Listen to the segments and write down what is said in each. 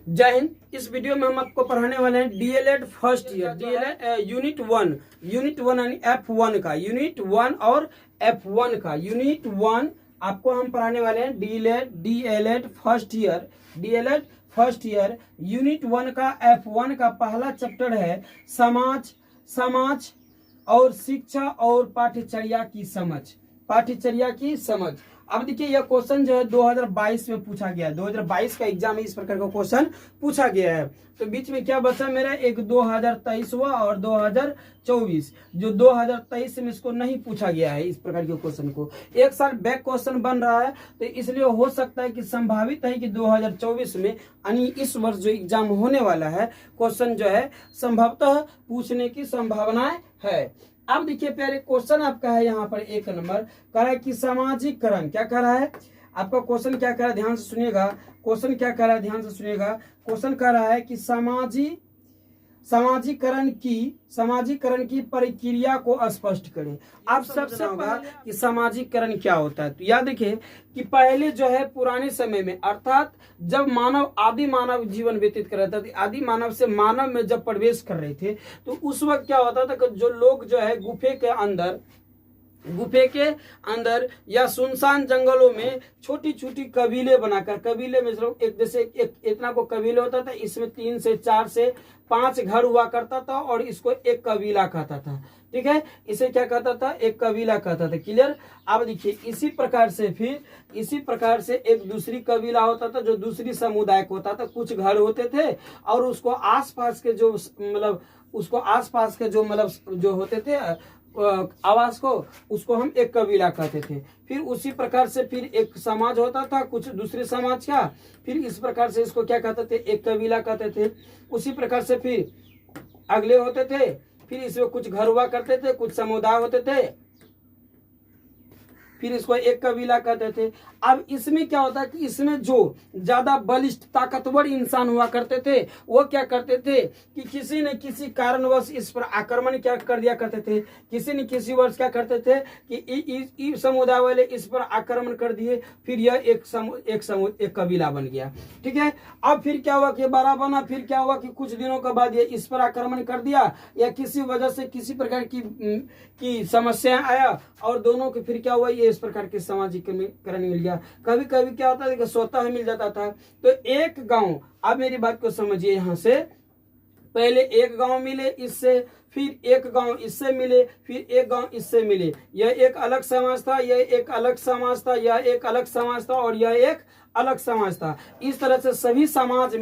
जय हिंद। इस वीडियो में हम आपको पढ़ाने वाले हैं DElEd first year DElEd unit one यानी F1 का यूनिट 1 और F1 का यूनिट 1 आपको हम पढ़ाने वाले हैं डीएलएड फर्स्ट ईयर यूनिट 1 का F1 का पहला चैप्टर है समाज और शिक्षा और पाठ्यचर्या की समझ। अब देखिए यह क्वेश्चन जो है 2022 में पूछा गया है। 2022 का एग्जाम में इस प्रकार का क्वेश्चन पूछा गया है। तो बीच में क्या बचा मेरा, एक 2023 हुआ और 2024। जो 2023 में इसको नहीं पूछा गया है, इस प्रकार के क्वेश्चन को एक साल बैक क्वेश्चन बन रहा है। तो इसलिए हो सकता है कि संभावित है कि 2024 में यानी इस वर्ष जो एग्जाम होने वाला है क्वेश्चन जो है संभवतः पूछने की संभावनाएं है। अब देखिए प्यारे क्वेश्चन आपका है यहाँ पर 1 नंबर कह रहा है कि सामाजिकरण क्या कह रहा है। आपका क्वेश्चन क्या कह रहा है, ध्यान से सुनिएगा। क्वेश्चन क्या कह रहा है, ध्यान से सुनिएगा। क्वेश्चन कह रहा है कि समाजीकरण की प्रक्रिया को स्पष्ट करें। आप सबसे होगा कि समाजीकरण क्या होता है। तो याद रखिए कि पहले जो है पुराने समय में, अर्थात जब आदि मानव जीवन व्यतीत कर रहा था, आदि मानव से मानव में जब प्रवेश कर रहे थे, तो उस वक्त क्या होता था कि जो लोग जो है गुफे के अंदर या सुनसान जंगलों में छोटी छोटी कबीले बनाकर, कबीले में एक जैसे एक इतना को कबीले होता था, इसमें 3 से 4 से 5 घर हुआ करता था और इसको एक कबीला कहता था। ठीक है, इसे क्या कहता था, एक कबीला कहता था। क्लियर। अब देखिए इसी प्रकार से एक दूसरी कबीला होता था जो दूसरी समुदाय को होता था। कुछ घर होते थे और उसको आसपास के जो होते थे आवास को, उसको हम एक कबीला कहते थे। फिर उसी प्रकार से फिर एक समाज होता था, कुछ दूसरे समाज का, फिर इस प्रकार से इसको क्या कहते थे, एक कबीला कहते थे। उसी प्रकार से फिर अगले होते थे, फिर इसमें कुछ घर हुआ करते थे, कुछ समुदाय होते थे, फिर इसको एक कबीला कहते थे। अब इसमें क्या होता है कि इसमें जो ज्यादा बलिष्ठ ताकतवर इंसान हुआ करते थे वो क्या करते थे कि किसी न किसी कारणवश इस पर आक्रमण क्या कर दिया करते थे। किसी न किसी वर्ष क्या करते थे कि समुदाय वाले इस पर आक्रमण कर दिए, फिर यह एक कबीला बन गया। ठीक है। अब फिर क्या हुआ कि बड़ा बना, फिर क्या हुआ कि कुछ दिनों के बाद ये इस पर आक्रमण कर दिया या किसी वजह से किसी प्रकार की समस्या आया और दोनों के फिर क्या हुआ, ये इस प्रकार के सामाजिकरण मिल गया। कभी कभी क्या होता था कि स्वतः मिल जाता था। तो एक गांव, आप मेरी बात को समझिए, यहाँ से पहले एक गांव मिले इससे, फिर एक गांव इससे मिले, फिर एक गांव इससे मिले। यह एक अलग समाज था, यह एक अलग समाज था, यह एक अलग समाज था और यह एक अलग समाज था। इस तरह से सभी समाज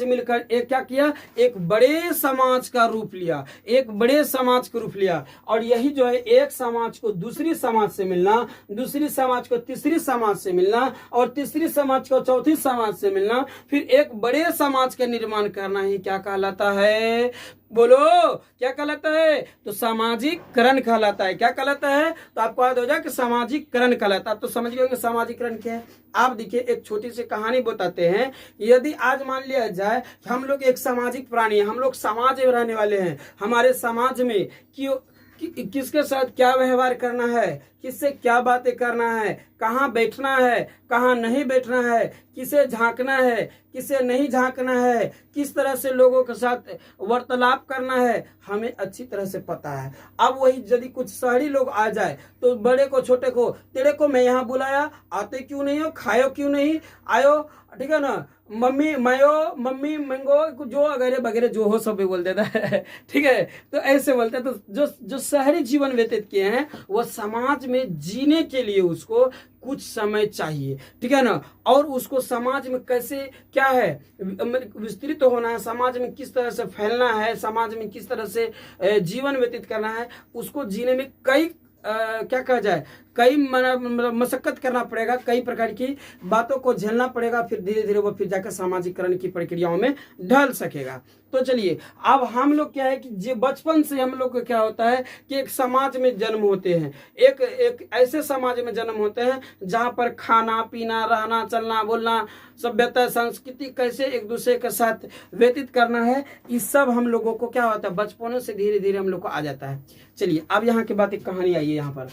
मिलकर एक क्या किया, एक बड़े समाज का रूप लिया। और यही जो है एक समाज को दूसरी समाज से मिलना, दूसरी समाज को तीसरी समाज से मिलना और तीसरी समाज को चौथी समाज से मिलना, फिर एक बड़े समाज का निर्माण करना ही क्या कहलाता है, बोलो क्या कहलाता है। तो सामाजिकरण कहलाता है। क्या कहलाता है, तो आपको याद हो जाए कि सामाजिकरण कहलाता है। तो समझ गए सामाजिकरण क्या है। आप देखिए एक छोटी सी कहानी बताते हैं। यदि आज मान लिया जाए कि हम लोग एक सामाजिक प्राणी हैं, हम लोग समाज में रहने वाले हैं, हमारे समाज में किसके साथ क्या व्यवहार करना है, किससे क्या बातें करना है, कहाँ बैठना है, कहाँ नहीं बैठना है, किसे झांकना है, किसे नहीं झांकना है, किस तरह से लोगों के साथ वार्तालाप करना है, हमें अच्छी तरह से पता है। अब वही यदि कुछ शहरी लोग आ जाए तो बड़े को छोटे को, तेरे को मैं यहाँ बुलाया, आते क्यों नहीं हो, खायो क्यों नहीं आयो, ठीक है ना, मम्मी मैंगो जो वगैरह वगैरह जो हो सब भी बोल देता है। ठीक है, तो ऐसे बोलते हैं। तो जो शहरी जीवन व्यतीत किए हैं वो समाज में जीने के लिए उसको कुछ समय चाहिए। ठीक है ना, और उसको समाज में कैसे क्या है विस्तृत होना है, समाज में किस तरह से फैलना है, समाज में किस तरह से जीवन व्यतीत करना है, उसको जीने में कई क्या कहा जाए, कई मशक्कत करना पड़ेगा, कई प्रकार की बातों को झेलना पड़ेगा, फिर धीरे धीरे वो फिर जाकर सामाजिकरण की प्रक्रियाओं में ढल सकेगा। तो चलिए अब हम लोग क्या है कि जो बचपन से हम लोग को क्या होता है कि एक समाज में जन्म होते हैं, एक ऐसे समाज में जन्म होते हैं जहाँ पर खाना पीना, रहना, चलना, बोलना, सभ्यता, संस्कृति कैसे एक दूसरे के साथ व्यतीत करना है, इस सब हम लोगों को क्या होता है बचपनों से धीरे धीरे हम लोग को आ जाता है। चलिए अब यहाँ की बात, एक कहानी आई है यहाँ पर।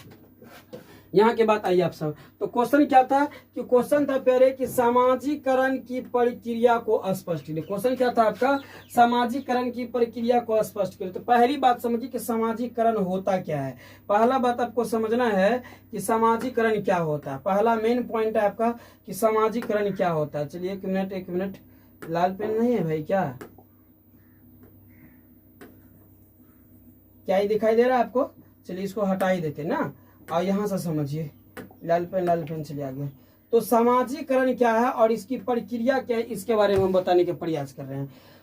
यहाँ के बात आई आप सब। तो क्वेश्चन क्या था कि क्वेश्चन था प्यारे कि सामाजिकरण की प्रक्रिया को स्पष्ट करें। क्वेश्चन क्या था आपका, सामाजिकरण की प्रक्रिया को स्पष्ट करें। तो पहली बात समझिए कि सामाजिकरण होता क्या है। पहला बात आपको समझना है कि सामाजिकरण क्या होता है। पहला मेन पॉइंट है आपका कि सामाजिकरण क्या होता है। चलिए एक मिनट, लाल पेन नहीं है भाई क्या ये दिखाई दे रहा है आपको? चलिए इसको हटा ही देते ना, और यहाँ से समझिए, लाल पेन चले आगे। तो सामाजिकरण क्या है और इसकी प्रक्रिया क्या है, इसके बारे में हम बताने के प्रयास कर रहे हैं।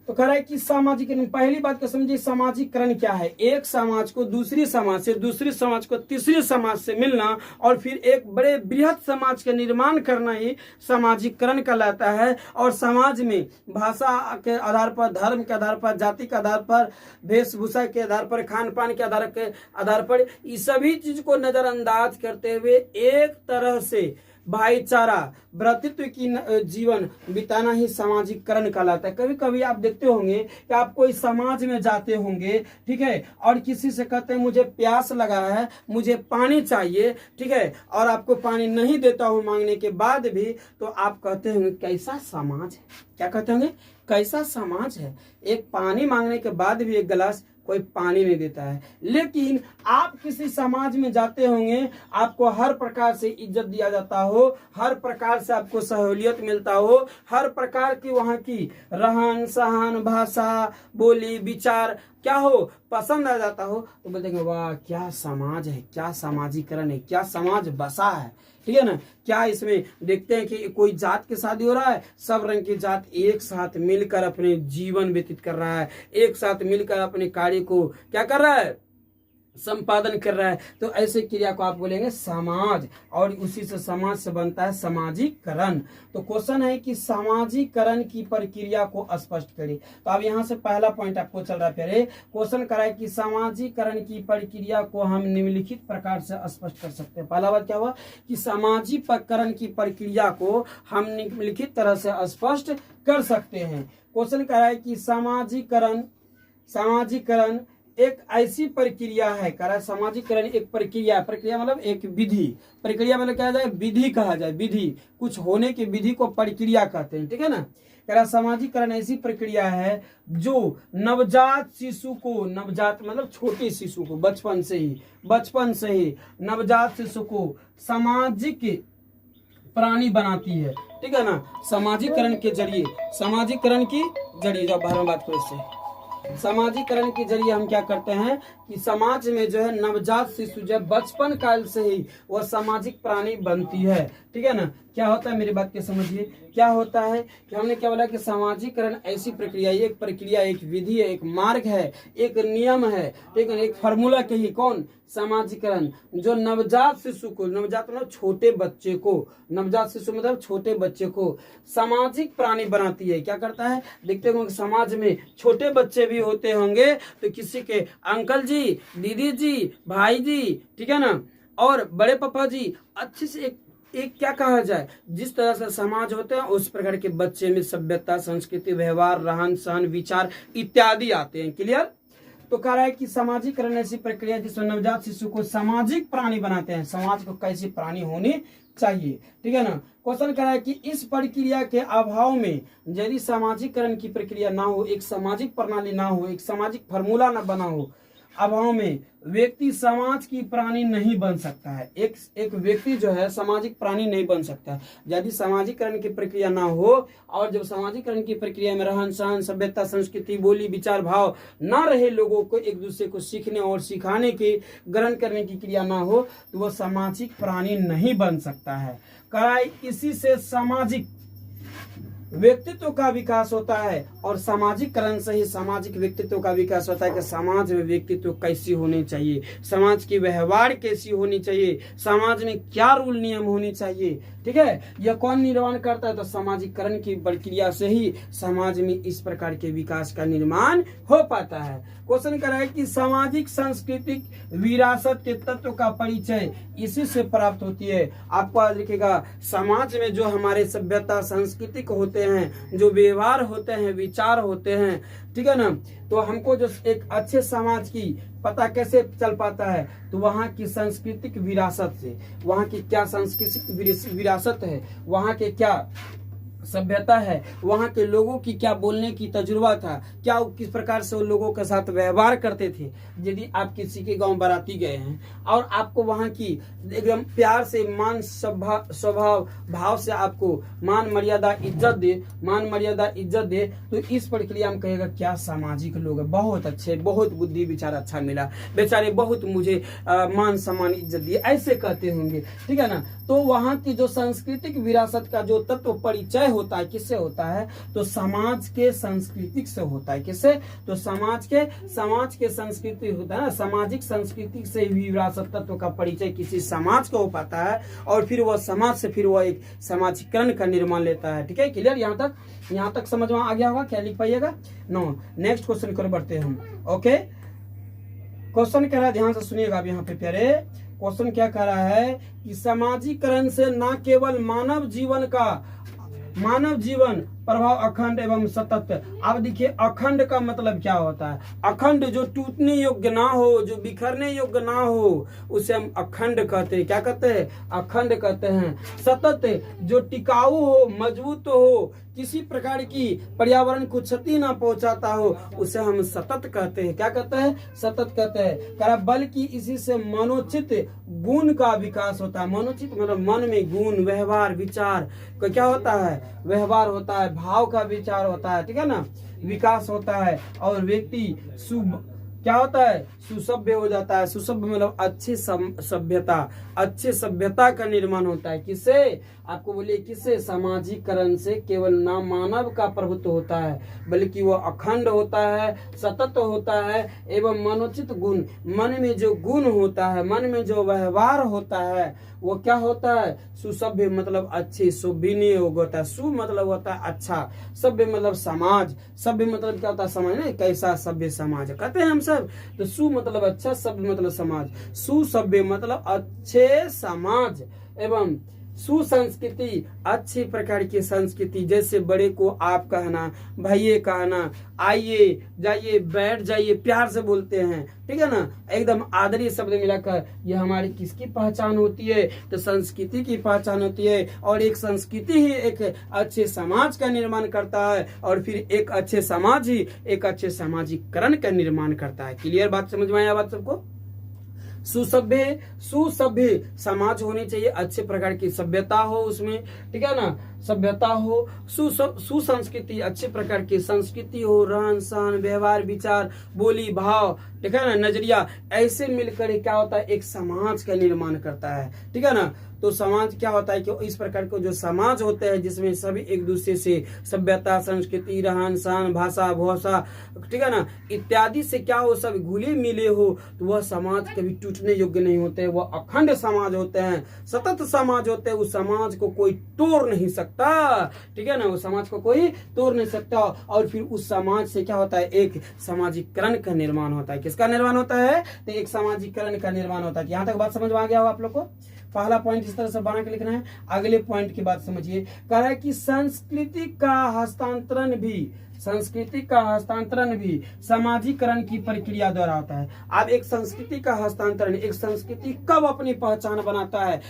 तो कह रहा है कि सामाजिकरण, पहली बात को समझिए सामाजिकरण क्या है। एक समाज को दूसरी समाज से, दूसरी समाज को तीसरी समाज से मिलना और फिर एक बड़े बृहद समाज का निर्माण करना ही सामाजिकरण कहलाता है। और समाज में भाषा के आधार पर, धर्म के आधार पर, जाति के आधार पर, वेशभूषा के आधार पर, खान पान के आधार पर इस सभी चीज को नजरअंदाज करते हुए एक तरह से भाईचारा, भ्रातृत्व की जीवन बिताना ही सामाजिकरण कहलाता है। कभी कभी आप देखते होंगे कि आप कोई समाज में जाते होंगे, ठीक है, और किसी से कहते हैं मुझे प्यास लगा है, मुझे पानी चाहिए, ठीक है, और आपको पानी नहीं देता हूं मांगने के बाद भी, तो आप कहते होंगे कैसा समाज है। क्या कहते होंगे, कैसा समाज है, एक पानी मांगने के बाद भी एक गिलास कोई पानी नहीं देता है। लेकिन आप किसी समाज में जाते होंगे, आपको हर प्रकार से इज्जत दिया जाता हो, हर प्रकार से आपको सहूलियत मिलता हो, हर प्रकार की वहाँ की रहन सहन, भाषा, बोली, विचार क्या हो पसंद आ जाता हो, तो बोलते हैं वाह क्या समाज है, क्या सामाजिकरण है, क्या समाज बसा है, ठीक है ना। क्या इसमें देखते हैं कि कोई जात की शादी हो रहा है, सब रंग की जात एक साथ मिलकर अपने जीवन व्यतीत कर रहा है, एक साथ मिलकर अपने कार्य को क्या कर रहा है, संपादन कर रहा है। तो ऐसे क्रिया को आप बोलेंगे समाज, और उसी से समाज से बनता है सामाजिकरण। तो क्वेश्चन है कि सामाजिकरण की प्रक्रिया को स्पष्ट करें। तो अब यहाँ से पहला पॉइंट आपको चल रहा है। फिर क्वेश्चन करा है कि सामाजिकरण की प्रक्रिया को हम निम्नलिखित प्रकार से स्पष्ट कर सकते हैं। पहला बात क्या हुआ कि सामाजिकरण की प्रक्रिया को हम निम्नलिखित तरह से स्पष्ट कर सकते हैं। क्वेश्चन करा है कि सामाजिकरण एक ऐसी प्रक्रिया है, कह रहा है सामाजिकरण एक प्रक्रिया, प्रक्रिया मतलब एक विधि, प्रक्रिया मतलब क्या जाए, विधि कहा जाए, विधि, कुछ होने की विधि को प्रक्रिया कहते हैं, ठीक है ना। कह रहा सामाजिकरण ऐसी प्रक्रिया है जो नवजात शिशु को, नवजात मतलब छोटे शिशु को, बचपन से ही नवजात शिशु को सामाजिक प्राणी बनाती है, ठीक है ना। सामाजिकरण की जरिए बाहर में बात करो इससे, सामाजिकरण के जरिए हम क्या करते हैं कि समाज में जो है नवजात शिशु जब बचपन काल से ही वह सामाजिक प्राणी बनती है, ठीक है ना। क्या होता है मेरी बात के समझिए, क्या होता है कि हमने क्या बोला कि सामाजिकरण ऐसी प्रक्रिया, एक प्रक्रिया, एक विधि है, एक मार्ग है, एक नियम है, ठीक है, एक फार्मूला के ही कौन, सामाजिकरण, जो नवजात शिशु को, नवजात मतलब छोटे बच्चे को, नवजात शिशु मतलब छोटे बच्चे को सामाजिक प्राणी बनाती है। क्या करता है, देखते होंगे समाज में छोटे बच्चे भी होते होंगे, तो किसी के अंकल जी, दीदी जी, भाई जी, ठीक है ना, और बड़े पापा जी, अच्छे से एक क्या कहा जाए, जिस तरह से समाज होते हैं उस प्रकार के बच्चे में सभ्यता, संस्कृति, व्यवहार, रहन सहन, विचार इत्यादि आते हैं। क्लियर। तो कह रहा है कि सामाजिकरण ऐसी प्रक्रिया जिसमें नवजात शिशु को सामाजिक प्राणी बनाते हैं, समाज को कैसी प्राणी होनी चाहिए, ठीक है ना। क्वेश्चन कह रहा है कि इस प्रक्रिया के अभाव में, यदि सामाजिकरण की प्रक्रिया ना हो, एक सामाजिक प्रणाली ना हो, एक सामाजिक फार्मूला ना बना हो, अभाव में व्यक्ति समाज की प्राणी नहीं बन सकता है। एक व्यक्ति जो है सामाजिक प्राणी नहीं बन सकता है यदि सामाजिकरण की प्रक्रिया ना हो, और जब सामाजिकरण की प्रक्रिया में रहन सहन, सभ्यता, संस्कृति, बोली, विचार, भाव ना रहे, लोगों को एक दूसरे को सीखने और सिखाने की, ग्रहण करने की क्रिया ना हो, तो वह सामाजिक प्राणी नहीं बन सकता है। कराई इसी से सामाजिक व्यक्तित्व का विकास होता है, और सामाजिकरण से ही सामाजिक व्यक्तित्व का विकास होता है कि समाज में व्यक्तित्व कैसी होनी चाहिए, समाज की व्यवहार कैसी होनी चाहिए, समाज में क्या रूल नियम होनी चाहिए, ठीक है। यह कौन निर्माण करता है, तो सामाजिकरण की प्रक्रिया से ही समाज में इस प्रकार के विकास का निर्माण हो पाता है। क्वेश्चन कर रहा है कि सामाजिक सांस्कृतिक विरासत के तत्व का परिचय इसी से प्राप्त होती है। आपको याद रखिएगा, समाज में जो हमारे सभ्यता, सांस्कृतिक होते होते हैं, जो व्यवहार होते हैं, विचार होते हैं, ठीक है ना। तो हमको जो एक अच्छे समाज की पता कैसे चल पाता है, तो वहाँ की सांस्कृतिक विरासत से, वहाँ की क्या सांस्कृतिक विरासत है, वहाँ के क्या सभ्यता है, वहाँ के लोगों की क्या बोलने की तजुर्बा था, क्या वो किस प्रकार से उन लोगों के साथ व्यवहार करते थे। यदि आप किसी के गांव बाराती गए हैं और आपको वहाँ की एकदम प्यार से मान स्वभाव भाव से आपको मान मर्यादा इज्जत दे, तो इस प्रक्रिया में कहेगा क्या सामाजिक लोग हैं, बहुत अच्छे, बहुत बुद्धि विचार अच्छा मिला, बेचारे बहुत मुझे मान सम्मान इज्जत दिए, ऐसे कहते होंगे, ठीक है ना। तो वहाँ की जो सांस्कृतिक विरासत का जो तत्व परिचय होता है, किससे होता है, तो समाज के सांस्कृतिक से होता है। किससे, तो समाज के संस्कृति होता है ना, सामाजिक संस्कृति से विरासत तत्व का परिचय किसी समाज को हो पाता है, और फिर वह समाज से फिर वह एक समाजीकरण का निर्माण लेता है। ठीक है, क्लियर। यहाँ तक समझ में आ गया होगा, क्या लिख पाइएगा। नो, नेक्स्ट क्वेश्चन कर बढ़ते हैं हम। ओके, क्वेश्चन कह रहा है, ध्यान से सुनिएगा अब यहाँ पे प्यारे। क्वेश्चन क्या कह रहा है कि समाजीकरण से न केवल मानव जीवन प्रभाव अखंड एवं सतत। अब देखिए, अखंड का मतलब क्या होता है। अखंड जो टूटने योग्य ना हो, जो बिखरने योग्य ना हो, उसे हम अखंड कहते हैं। क्या कहते हैं, अखंड कहते हैं। सतत जो टिकाऊ हो, मजबूत हो, किसी प्रकार की पर्यावरण को क्षति ना पहुंचाता हो, उसे हम सतत कहते हैं। क्या कहते हैं, सतत कहते हैं। बल्कि इसी से मनोचित गुण का विकास होता है। मनोचित मतलब मन में गुण, व्यवहार, विचार का क्या होता है, व्यवहार होता है, भाव का विचार होता है, ठीक है ना, विकास होता है, और व्यक्ति क्या होता है, सुसभ्य हो जाता है। सुसभ्य मतलब अच्छे सभ्यता का निर्माण होता है। किससे, आपको बोलिए किससे, सामाजिकरण से केवल ना मानव का प्रभुत्व होता है, बल्कि वह अखंड होता है, सतत होता है, एवं मनोचित गुण, मन में जो गुण होता है, मन में जो व्यवहार होता है, वो क्या होता है, सुसभ्य मतलब अच्छे, शोभनीय होता है। सु मतलब होता है अच्छा, सभ्य मतलब समाज, सभ्य मतलब क्या होता है, समाज नहीं, कैसा सभ्य समाज कहते हैं हम सब। तो सु मतलब अच्छा, सभ्य मतलब समाज, सुसभ्य मतलब अच्छे समाज, एवं सुसंस्कृति अच्छी प्रकार की संस्कृति। जैसे बड़े को आप कहना, भाइये कहना, आइए जाइए बैठ जाइए, प्यार से बोलते हैं, ठीक है ना, एकदम आदरी शब्द मिलाकर। ये हमारी किसकी पहचान होती है, तो संस्कृति की पहचान होती है। और एक संस्कृति ही एक अच्छे समाज का निर्माण करता है, और फिर एक अच्छे समाज ही एक अच्छे सामाजिकरण का निर्माण करता है। क्लियर बात, समझ में आया बात सबको। सुसभ्य समाज होनी चाहिए, अच्छे प्रकार की सभ्यता हो उसमें, ठीक है ना, सभ्यता हो, सुसंस्कृति अच्छे प्रकार की संस्कृति हो, रहन सहन, व्यवहार, विचार, बोली, भाव, ठीक है ना, नजरिया, ऐसे मिलकर क्या होता है, एक समाज का निर्माण करता है। ठीक है ना, तो समाज क्या होता है कि इस प्रकार के जो समाज होते हैं, जिसमें सभी एक दूसरे से सभ्यता, संस्कृति, रहन सहन, भाषा, भूषा, ठीक है ना, इत्यादि से क्या हो, सब घुले मिले हो, तो वह समाज कभी टूटने योग्य नहीं होते, वह अखंड समाज होते हैं, सतत समाज होते हैं। उस समाज को कोई तोड़ नहीं सकता, ठीक है ना, उस समाज को कोई तोड़ नहीं सकता। और फिर उस समाज से क्या होता है, एक सामाजिकरण का निर्माण होता है। किसका निर्माण होता है, तो एक सामाजिकरण का निर्माण होता है। यहाँ तक बात समझ में आ गया हो आप लोग को। पहला पॉइंट इस तरह से बना के लिखना है। अगले पॉइंट की बात समझिए, कह रहा है कि संस्कृति का हस्तांतरण भी सामाजिकरण की प्रक्रिया द्वारा होता है। अब एक संस्कृति का हस्तांतरण, एक संस्कृति कब अपनी पहचान बनाता है,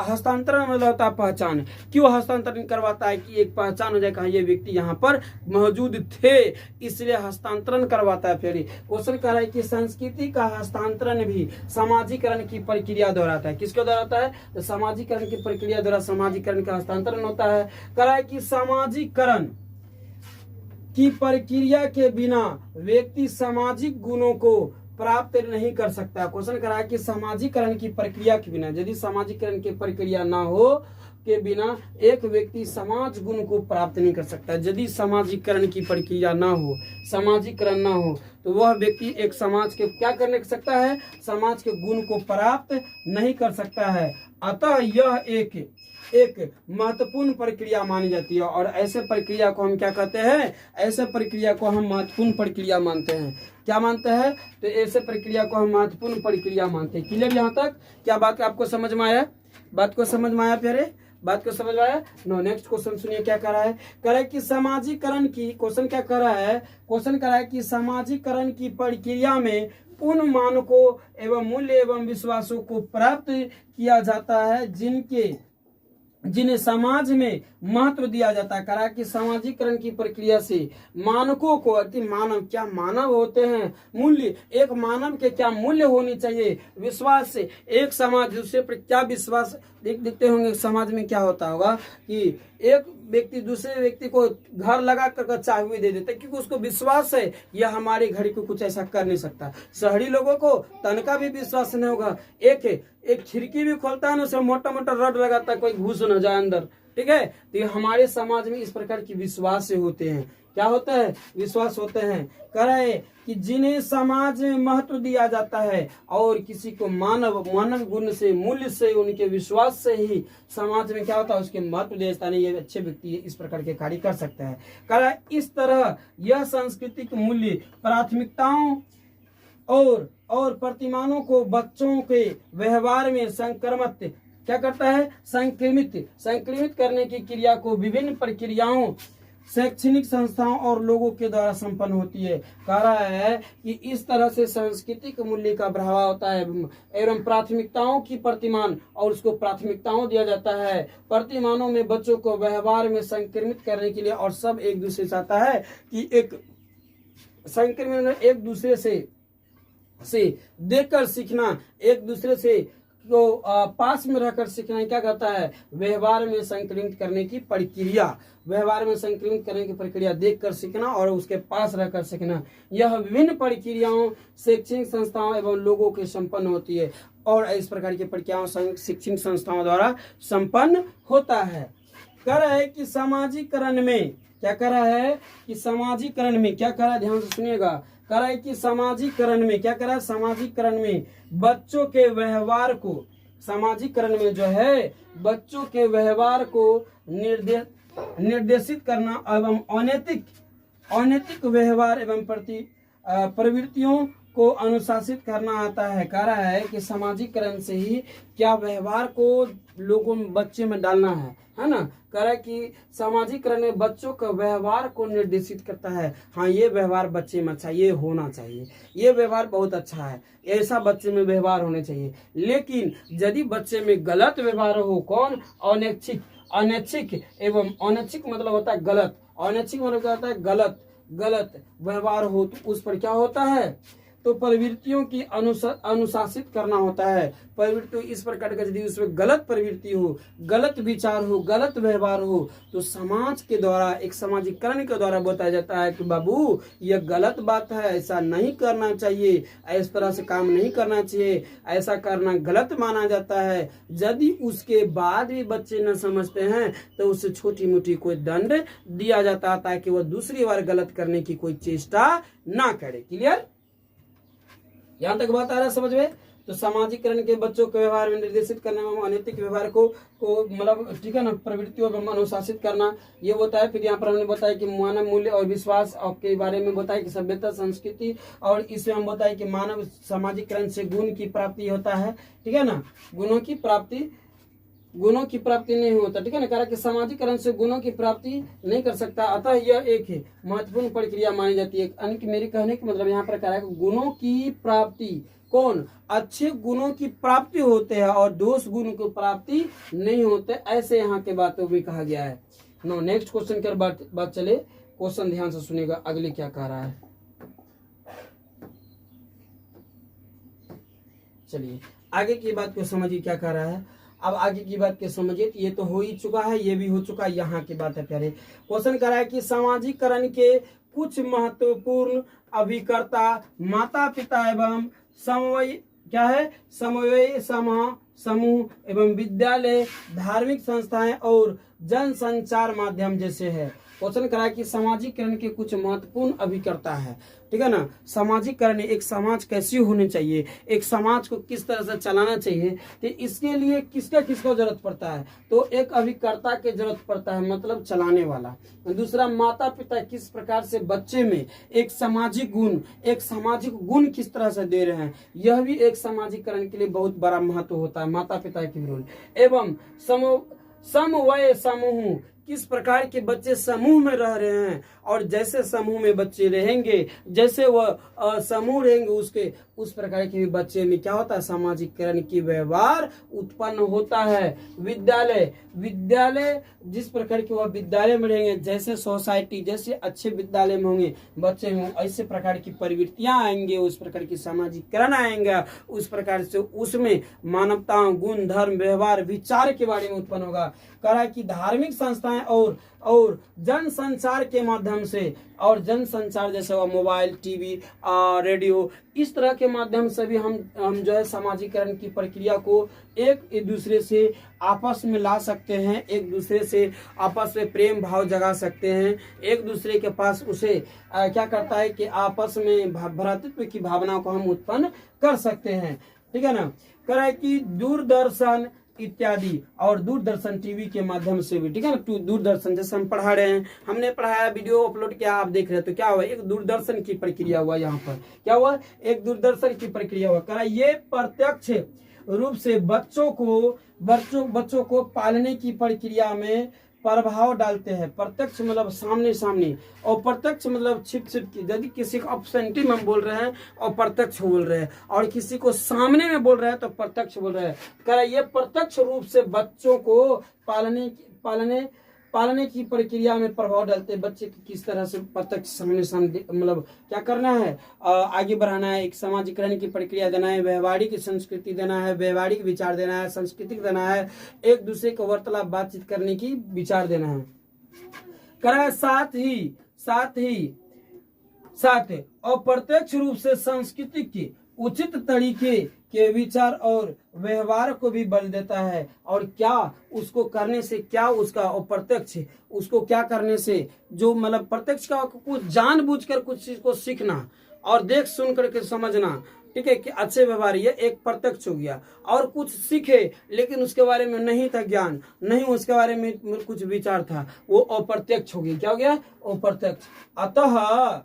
हस्तांतरण मतलब होता है पहचान। क्यों हस्तांतरण करवाता है, कि एक पहचान हो जाए, कहा ये व्यक्ति यहाँ पर मौजूद थे, इसलिए हस्तांतरण करवाता है। फिर क्वेश्चन कह रहा है कि संस्कृति का हस्तांतरण भी सामाजिकरण की प्रक्रिया द्वारा आता है। किसके द्वारा होता है, तो सामाजिकरण की प्रक्रिया द्वारा सामाजिकरण का हस्तांतरण होता है। कह रहा है कि सामाजिकरण की प्रक्रिया के बिना व्यक्ति सामाजिक गुणों को प्राप्त नहीं कर सकता। क्वेश्चन करा है कि सामाजिकरण की प्रक्रिया के बिना, यदि सामाजिकरण की प्रक्रिया ना हो के बिना एक व्यक्ति समाज गुण को प्राप्त नहीं कर सकता। यदि सामाजिकरण की प्रक्रिया ना हो, सामाजिकरण ना हो, तो वह व्यक्ति एक समाज के क्या कर सकता है, समाज के गुण को प्राप्त नहीं कर सकता है। अतः यह एक महत्वपूर्ण प्रक्रिया मानी जाती है, और ऐसे प्रक्रिया को हम क्या कहते हैं, ऐसे प्रक्रिया को हम महत्वपूर्ण प्रक्रिया मानते हैं। क्या मानते हैं, तो ऐसे प्रक्रिया को हम महत्वपूर्ण प्रक्रिया मानते हैं। क्लियर यहाँ तक, क्या बात आपको समझ में आया, बात को समझ में आया प्यारे। बात को समझ आया? नो, नेक्स्ट क्वेश्चन सुनिए क्या कर रहा है। कह रहा है कि सामाजिकरण की, क्वेश्चन क्या कर रहा है, क्वेश्चन कर रहा है कि सामाजिकरण की प्रक्रिया में उन मानकों एवं मूल्य एवं विश्वासों को प्राप्त किया जाता है जिन्हें समाज में महत्व दिया जाता है। कहा कि सामाजिकरण की प्रक्रिया से मानकों को, मानव क्या मानव होते हैं, मूल्य, एक मानव के क्या मूल्य होनी चाहिए, विश्वास से एक समाज दूसरे पर क्या विश्वास देखते होंगे। समाज में क्या होता होगा कि एक व्यक्ति दूसरे व्यक्ति को घर लगा कर चाबी दे देता है, क्योंकि उसको विश्वास है यह हमारे घर को कुछ ऐसा कर नहीं सकता। शहरी लोगों को तनका भी विश्वास नहीं होगा, एक खिड़की भी खोलता है ना, उसमें मोटा मोटा रड लगाता है, कोई घुस न जाए अंदर, ठीक है। तो ये हमारे समाज में इस प्रकार की विश्वास से होते हैं, क्या होता है, विश्वास होते हैं। कह रहे हैं कि जिन्हें समाज में महत्व दिया जाता है और किसी को मानव गुण से, मूल्य से, उनके विश्वास से ही समाज में क्या होता है, उसके महत्व दिया जाता है। ये अच्छे व्यक्ति इस प्रकार के कार्य कर सकते हैं। कह रहा है इस तरह यह सांस्कृतिक मूल्य प्राथमिकताओं और प्रतिमानों को बच्चों के व्यवहार में संक्रमित क्या करता है, संक्रमित करने की क्रिया को विभिन्न प्रक्रियाओं, शैक्षणिक संस्थाओं और लोगों के द्वारा संपन्न होती है। कह रहा है कि इस तरह से सांस्कृतिक मूल्य का बढ़ावा होता है एवं प्राथमिकताओं की प्रतिमान, और उसको प्राथमिकताओं दिया जाता है प्रतिमानों में बच्चों को व्यवहार में संक्रमित करने के लिए। और सब एक दूसरे से आता है कि एक संक्रमित, एक दूसरे से देखकर सीखना, एक दूसरे से तो पास में रहकर सीखना क्या कहता है, व्यवहार में संक्रमित करने की प्रक्रिया, व्यवहार में संक्रमित करने की प्रक्रिया देखकर सीखना और उसके पास रहकर सीखना। यह विभिन्न प्रक्रियाओं, शैक्षणिक संस्थाओं एवं लोगों के संपन्न होती है, और इस प्रकार की प्रक्रियाओं शैक्षणिक संस्थाओं द्वारा संपन्न होता है। कह रहा है कि सामाजिकरण में क्या कर रहा है, कि सामाजिकरण में क्या कर रहा है, ध्यान से सुनिएगा। कह रहा है कि सामाजिकरण में क्या कर रहा है, सामाजिकरण में बच्चों के व्यवहार को, सामाजिकरण में जो है बच्चों के व्यवहार को निर्देशित करना एवं अनैतिक व्यवहार एवं प्रवृत्तियों को अनुशासित करना आता है। कह रहा है कि सामाजिकरण से ही क्या व्यवहार को लोगों में, बच्चे में डालना है ना। कह रहा है कि सामाजिकरण में बच्चों का व्यवहार को निर्देशित करता है। हाँ, ये व्यवहार बच्चे में अच्छा, ये होना चाहिए, ये व्यवहार बहुत अच्छा है, ऐसा बच्चे में व्यवहार होने चाहिए। लेकिन यदि बच्चे में गलत व्यवहार हो, कौन, अनैच्छिक एवं अनैच्छिक मतलब होता है गलत, अनैच्छिक मतलब क्या होता है, गलत व्यवहार हो, तो उस पर क्या होता है, तो प्रवृत्तियों की अनुशासित करना होता है। प्रवृत्ति इस प्रकार का यदि उसमें गलत प्रवृत्ति हो, गलत विचार हो, गलत व्यवहार हो, तो समाज के द्वारा, एक सामाजिकरण के द्वारा बताया जाता है कि बाबू यह गलत बात है, ऐसा नहीं करना चाहिए, इस तरह से काम नहीं करना चाहिए, ऐसा करना गलत माना जाता है। यदि उसके बाद भी बच्चे न समझते हैं तो उसे छोटी मोटी कोई दंड दिया जाता है ताकि वह दूसरी बार गलत करने की कोई चेष्टा ना करे। क्लियर, यहाँ तक बात आ रहा है समझ में। तो सामाजिकरण के बच्चों के व्यवहार में निर्देशित करना एवं अनैतिक व्यवहार को मतलब ठीक है ना, प्रवृत्तियों में अनुशासित करना, ये होता है। फिर यहाँ पर हमने बताया कि मानव मूल्य और विश्वास के बारे में बताया कि सभ्यता, संस्कृति, और इसमें हम बताया कि मानव सामाजिकरण से गुण की प्राप्ति होता है, ठीक है ना, गुणों की प्राप्ति नहीं होता, ठीक है ना। कह रहा कि सामाजिकरण से गुणों की प्राप्ति नहीं कर सकता, अतः यह एक महत्वपूर्ण प्रक्रिया मानी जाती है। यानी कि मेरे कहने का मतलब यहाँ पर कह रहा है कि गुणों की प्राप्ति, कौन, अच्छे गुणों की प्राप्ति होते हैं और दोष गुण की प्राप्ति नहीं होते, ऐसे यहाँ के बातों में कहा गया है। नो, नेक्स्ट क्वेश्चन की बात चले, क्वेश्चन ध्यान से सुनिएगा, अगले क्या कह रहा है। चलिए आगे की बात को समझिए क्या कह रहा है। अब आगे की बात के समझिए, ये तो हो ही चुका है, ये भी हो चुका है, यहाँ की बात है प्यारे। क्वेश्चन कर रहा है कि सामाजिकरण के कुछ महत्वपूर्ण अभिकर्ता माता पिता एवं समवयी समूह एवं विद्यालय, धार्मिक संस्थाएं और जन संचार माध्यम जैसे है। क्वेश्चन करा कि सामाजिकरण के कुछ महत्वपूर्ण अभिकर्ता है, ठीक है ना। सामाजिकरण, एक समाज कैसी होनी चाहिए, एक समाज को किस तरह से चलाना चाहिए, तो इसके लिए किसका जरूरत पड़ता है, तो एक अभिकर्ता की जरूरत पड़ता है, मतलब चलाने वाला। दूसरा, माता पिता किस प्रकार से बच्चे में एक सामाजिक गुण किस तरह से दे रहे हैं, यह भी एक सामाजिकरण के लिए बहुत बड़ा महत्व होता है, माता पिता की रोल। एवं समवय समूह, किस प्रकार के बच्चे समूह में रह रहे हैं, और जैसे समूह में बच्चे रहेंगे, जैसे वह समूह रहेंगे उसके, उस प्रकार के भी बच्चे में क्या होता है, सामाजिकरण की व्यवहार उत्पन्न होता है। विद्यालय, विद्यालय जिस प्रकार के वह विद्यालय में रहेंगे, जैसे सोसाइटी, जैसे अच्छे विद्यालय में होंगे बच्चे में, ऐसे प्रकार की प्रवृत्तियां आएंगे, उस प्रकार की सामाजिकरण आएंगे, उस प्रकार से उसमें मानवता, गुण, धर्म, व्यवहार, विचार के बारे में उत्पन्न होगा। कह रहा है कि धार्मिक संस्थाएं और जन संचार के माध्यम से, और जन संचार जैसे वो मोबाइल, टीवी, रेडियो, इस तरह के माध्यम से भी हम जो है सामाजिकरण की प्रक्रिया को एक दूसरे से आपस में ला सकते हैं, एक दूसरे से आपस में प्रेम भाव जगा सकते हैं, एक दूसरे के पास उसे क्या करता है कि आपस में भ्रातृत्व की भावना को हम उत्पन्न कर सकते हैं। ठीक है ना। कह रहा है कि दूरदर्शन इत्यादि, और दूरदर्शन टीवी के माध्यम से भी, ठीक है ना, दूरदर्शन जैसे हम पढ़ा रहे हैं, हमने पढ़ाया, वीडियो अपलोड किया, आप देख रहे हैं, तो क्या हुआ, एक दूरदर्शन की प्रक्रिया हुआ। यहाँ पर क्या हुआ, एक दूरदर्शन की प्रक्रिया हुआ। कहा ये प्रत्यक्ष रूप से बच्चों को पालने की प्रक्रिया में प्रभाव डालते हैं। प्रत्यक्ष मतलब सामने सामने, और प्रत्यक्ष मतलब छिप की, यदि किसी को अपसेंटी में बोल रहे हैं और प्रत्यक्ष बोल रहे हैं, और किसी को सामने में बोल रहे हैं तो प्रत्यक्ष बोल रहे हैं। कह रहा है ये प्रत्यक्ष रूप से बच्चों को पालने की प्रक्रिया में प्रभाव डालते हैं। बच्चे को किस तरह से प्रत्यक्ष सामने मतलब क्या करना है, आगे बढ़ाना है, एक सामाजिकरण की प्रक्रिया देना है, व्यवहारिक संस्कृति देना है, व्यवहारिक विचार देना है, सांस्कृतिक देना है, एक दूसरे को वार्तालाप बातचीत करने की विचार देना है। कह रहा है साथ अप्रत्यक्ष रूप से संस्कृति के उचित तरीके के विचार और व्यवहार को भी बल देता है। और क्या उसको करने से, क्या उसका अप्रत्यक्ष उसको क्या करने से, जो मतलब प्रत्यक्ष का कुछ जानबूझकर कुछ चीज को सीखना और देख सुन करके समझना, ठीक है, कि अच्छे व्यवहार, ये एक प्रत्यक्ष हो गया। और कुछ सीखे लेकिन उसके बारे में नहीं था ज्ञान, नहीं उसके बारे में कुछ विचार था, वो अप्रत्यक्ष हो गया। क्या हो गया, अप्रत्यक्ष। अतः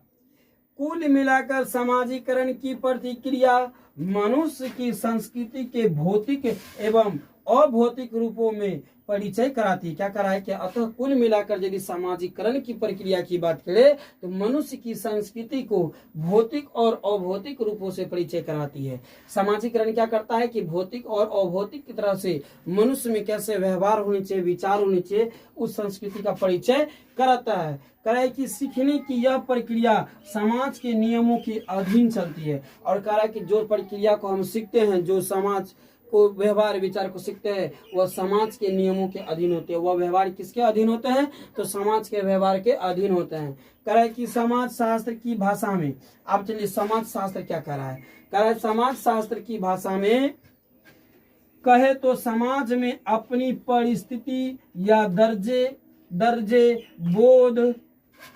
कुल मिलाकर सामाजिकरण की प्रतिक्रिया मनुष्य की संस्कृति के भौतिक एवं अभौतिक रूपों में परिचय कराती है। क्या करा है कि अतः कुल मिलाकर यदि सामाजिकरण की प्रक्रिया की बात करें तो मनुष्य की संस्कृति को भौतिक और अभौतिक रूपों से परिचय कराती है। सामाजिकरण क्या करता है कि भौतिक और अभौतिक की तरह से मनुष्य में कैसे व्यवहार होने चाहिए, विचार होने चाहिए, उस संस्कृति का परिचय कराता है। कह रहा है कि सीखने की यह प्रक्रिया समाज के नियमों के अधीन चलती है। और कह रहा है कि जो प्रक्रिया को हम सीखते हैं, जो समाज को व्यवहार विचार को सीखते हैं, वह समाज के नियमों के अधीन होते हैं। वह व्यवहार किसके अधीन होते हैं, तो समाज के व्यवहार के अधीन होते हैं। कह रहा है कि समाज शास्त्र की भाषा में, आप चलिए समाज शास्त्र क्या कह रहा है, कह रहा है समाज शास्त्र की भाषा में कहे तो समाज में अपनी परिस्थिति या दर्जे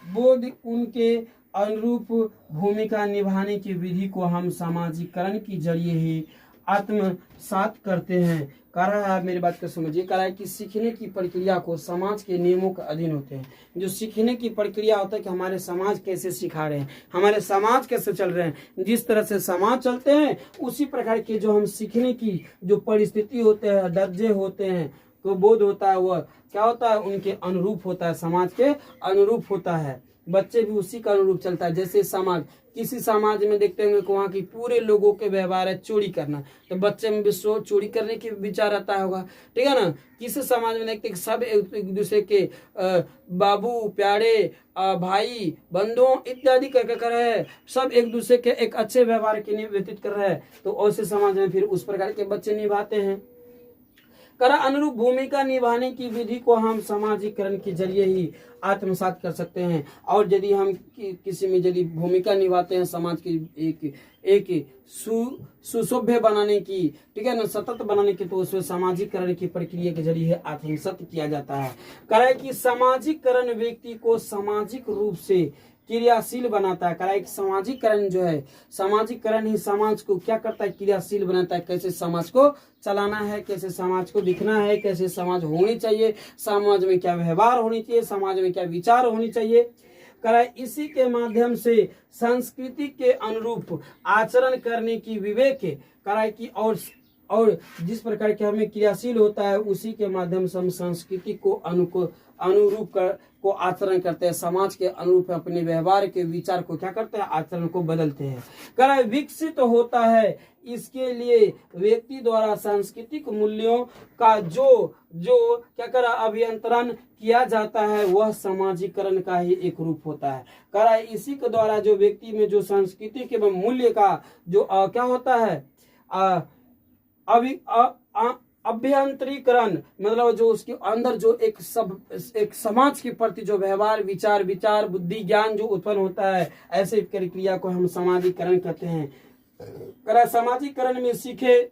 बोध उनके अनुरूप भूमिका निभाने की विधि को हम सामाजिकरण की जरिए ही आत्मसात करते हैं। कह रहा है, मेरी बात को समझिए, कह रहा है कि सीखने की प्रक्रिया को समाज के नियमों के अधीन होते हैं। जो सीखने की प्रक्रिया होता है कि हमारे समाज कैसे सिखा रहे हैं, हमारे समाज कैसे चल रहे हैं, जिस तरह से समाज चलते हैं उसी प्रकार के जो हम सीखने की जो परिस्थिति होते हैं, दर्जे होते हैं, तो बोध होता है, वह क्या होता है, उनके अनुरूप होता है, समाज के अनुरूप होता है। बच्चे भी उसी का अनुरूप चलता है। जैसे समाज, किसी समाज में देखते होंगे कि वहाँ की पूरे लोगों के व्यवहार है चोरी करना, तो बच्चे में भी चोरी करने की विचार आता होगा, ठीक है ना। किसी समाज में देखते हैं कि सब एक दूसरे के बाबू प्यारे भाई बंधुओं इत्यादि कर रहे हैं, सब एक दूसरे के एक अच्छे व्यवहार के लिए व्यतीत कर रहे हैं, तो ऐसे समाज में फिर उस प्रकार के बच्चे निभाते हैं। करा अनुरूप भूमिका निभाने की विधि को हम सामाजिकरण के जरिए ही आत्मसात कर सकते हैं। और यदि हम किसी में यदि भूमिका निभाते हैं समाज की एक सुसभ्य बनाने की, ठीक है ना, सतत बनाने की, तो उसमें सामाजिकरण की प्रक्रिया के जरिए आत्मसात किया जाता है। करा कि सामाजिकरण व्यक्ति को सामाजिक रूप से क्रियाशील बनाता है। करा कि सामाजिकरण जो है, सामाजिकरण ही समाज को क्या करता है, क्रियाशील बनाता है। कैसे समाज को चलाना है, कैसे समाज को दिखना है, कैसे समाज होनी चाहिए, समाज में क्या व्यवहार होनी चाहिए, समाज में क्या विचार होनी चाहिए। करा इसी के माध्यम से संस्कृति के अनुरूप आचरण करने की विवेक करा की, और और जिस प्रकार के हमें क्रियाशील होता है उसी के माध्यम से हम संस्कृति को अनुरूप को आचरण करते हैं, समाज के अनुरूप अपने व्यवहार के विचार को क्या करते हैं, आचरण को बदलते हैं। कह रहा है विकसित होता है, इसके लिए व्यक्ति द्वारा सांस्कृतिक मूल्यों का जो क्या कर रहा अभियंत्रण किया जाता है वह समाजीकरण का ही एक रूप होता है। कह रहा है इसी के द्वारा जो व्यक्ति में जो सांस्कृतिक एवं मूल्य का जो क्या होता है अभ्यंतरीकरण, मतलब जो उसके अंदर जो एक समाज के प्रति जो व्यवहार विचार बुद्धि ज्ञान जो उत्पन्न होता है, ऐसे प्रक्रिया को हम समाजीकरण कहते हैं। समाजीकरण में सीखे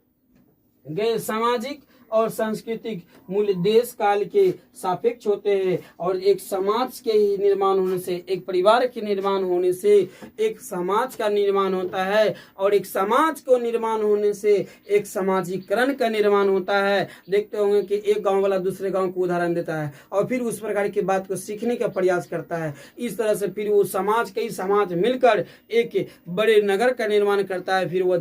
गए सामाजिक और सांस्कृतिक मूल्य देश काल के सापेक्ष होते हैं और एक समाज के ही निर्माण होने से, एक परिवार के निर्माण होने से एक समाज का निर्माण होता है और एक समाज को निर्माण होने से एक समाजीकरण का निर्माण होता है। देखते होंगे कि एक गांव वाला दूसरे गांव को उदाहरण देता है और फिर उस प्रकार की बात को सीखने का प्रयास करता है। इस तरह से फिर वो कई समाज मिलकर एक बड़े नगर का निर्माण करता है। फिर वह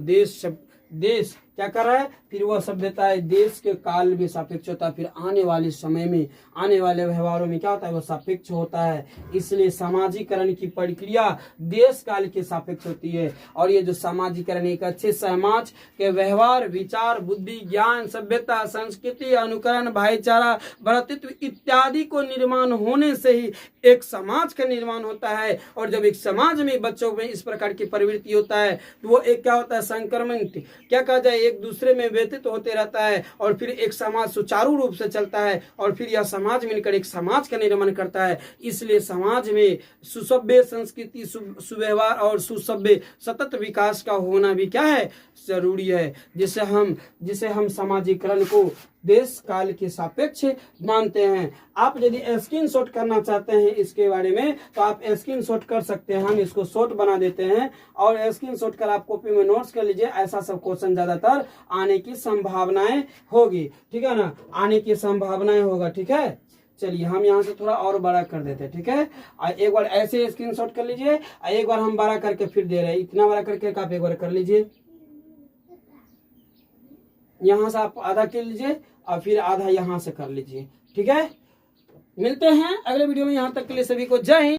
देश क्या कर रहा है, फिर वह सभ्यता है देश के काल में सापेक्ष होता है, फिर आने वाले समय में आने वाले व्यवहारों में क्या होता है वह सापेक्ष होता है। इसलिए समाजीकरण की प्रक्रिया देश काल के सापेक्ष होती है और ये जो समाजीकरण एक अच्छे समाज के व्यवहार विचार बुद्धि ज्ञान सभ्यता संस्कृति अनुकरण भाईचारा भ्रातृत्व इत्यादि को निर्माण होने से ही एक समाज का निर्माण होता है। और जब एक समाज में बच्चों में इस प्रकार की प्रवृत्ति होता है तो वो एक क्या होता है संक्रमण क्या कहा जाए एक दूसरे में व्यतीत होते रहता है और फिर एक समाज सुचारू रूप से चलता है और फिर यह समाज मिलकर एक समाज का निर्माण करता है। इसलिए समाज में सुसभ्य संस्कृति सुव्यवहार और सुसभ्य सतत विकास का होना भी क्या है जरूरी है, जिसे हम समाजीकरण को देश काल के सापेक्ष मानते हैं। आप यदि स्क्रीनशॉट करना चाहते हैं इसके बारे में तो आप स्क्रीनशॉट कर सकते हैं, हम इसको शॉर्ट बना देते हैं और स्क्रीनशॉट कर आप कॉपी में नोट्स कर लीजिए। ऐसा सब क्वेश्चन ज्यादातर आने की संभावनाएं होगी, ठीक है ना, आने की संभावनाएं होगा। ठीक है, चलिए हम यहाँ से थोड़ा और बड़ा कर देते हैं। ठीक है, एक बार ऐसे स्क्रीनशॉट कर लीजिए, एक बार हम बड़ा करके फिर दे रहे हैं, इतना बड़ा करके आप एक बार कर लीजिए। यहाँ से आप आधा कर लीजिए और फिर आधा यहाँ से कर लीजिए। ठीक है, मिलते हैं अगले वीडियो में। यहाँ तक के लिए सभी को जय हिंद।